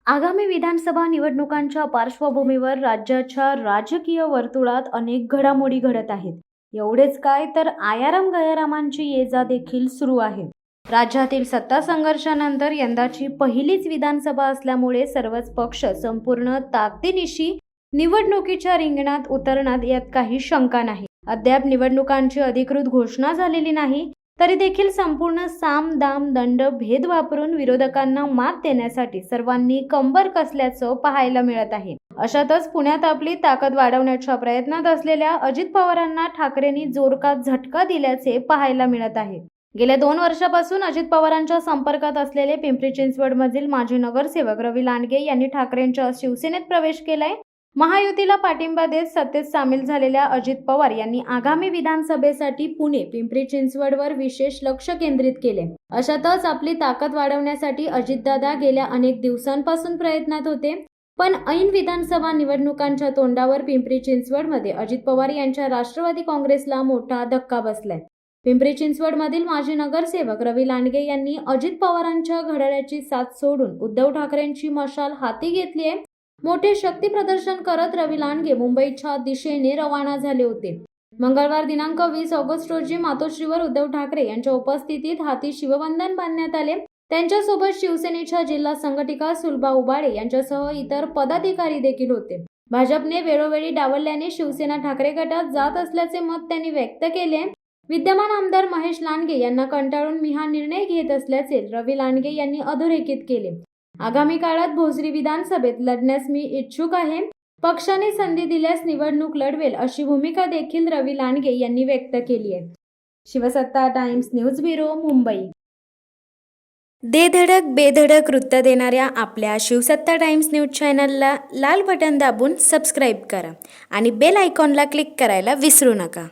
आगामी विधानसभा निवडणुकांच्या पार्श्वभूमीवर राज्याच्या राजकीय वर्तुळात अनेक घडामोडी घडत आहेत. एवढेच काय तर आयाराम गयारामांची ये-जा देखील सुरू आहे. राज्यातील सत्ता संघर्षानंतर यंदाची पहिलीच विधानसभा असल्यामुळे सर्वच पक्ष संपूर्ण ताकदीनिशी निवडणुकीच्या रिंगणात उतरणार यात काही शंका नाही. अद्याप निवडणुकांची अधिकृत घोषणा झालेली नाही, तरी देखील संपूर्ण साम दाम दंड भेद वापरून विरोधकांना मात देण्यासाठी सर्वांनी कंबर कसल्याचं पाहायला मिळत आहे. अशातच पुण्यात आपली ताकद वाढवण्याच्या प्रयत्नात असलेल्या अजित पवारांना ठाकरेंनी जोरदार झटका दिल्याचे पाहायला मिळत आहे. गेल्या 2 वर्षापासून अजित पवारांच्या संपर्कात असलेले पिंपरी चिंचवडमधील माजी नगरसेवक रवी लांडगे यांनी ठाकरेंच्या शिवसेनेत प्रवेश केलाय. महायुतीला पाठिंबा देत सत्तेत सामील झालेल्या अजित पवार यांनी आगामी विधानसभेसाठी पुणे पिंपरी चिंचवडवर विशेष लक्ष केंद्रित केले. अशातच आपली ताकद वाढवण्यासाठी अजितदादा गेल्या अनेक दिवसांपासून प्रयत्नात होते. पण ऐन विधानसभा निवडणुकांच्या तोंडावर पिंपरी चिंचवडमध्ये अजित पवार यांच्या राष्ट्रवादी काँग्रेसला मोठा धक्का बसलाय. पिंपरी चिंचवडमधील माजी नगरसेवक रवी लांडगे यांनी अजित पवारांच्या घड्याळाची साथ सोडून उद्धव ठाकरेंची मशाल हाती घेतली आहे. मोठे शक्ती प्रदर्शन करत रवी लांडगे मुंबईच्या दिशेने रवाना झाले होते. मंगळवार दिनांक 20 ऑगस्ट रोजी मातोश्रीवर उद्धव ठाकरे यांच्या उपस्थितीत हाती शिवबंधन बांधण्यात आले. त्यांच्यासोबत शिवसेनेच्या जिल्हा संघटिका सुलभा उबाळे यांच्यासह इतर पदाधिकारी देखील होते. भाजपने वेळोवेळी डावलल्याने शिवसेना ठाकरे गटात जात असल्याचे मत त्यांनी व्यक्त केले. विद्यमान आमदार महेश लांडगे यांना कंटाळून मी हा निर्णय घेत असल्याचे रवी लांडगे यांनी अधोरेखित केले. आगामी काळात भोसरी विधानसभेत लढण्यास मी इच्छुक आहे. पक्षाने संधी दिल्यास निवडणूक लढवेल अशी भूमिका देखील रवी लांडगे यांनी व्यक्त केली आहे. शिवसत्ता टाइम्स न्यूज ब्युरो, मुंबई. धडक बेधडक वृत्त देणाऱ्या आपल्या शिवसत्ता टाइम्स न्यूज चॅनलला लाल बटन दाबून सबस्क्राईब करा आणि बेल आयकॉनला क्लिक करायला विसरू नका.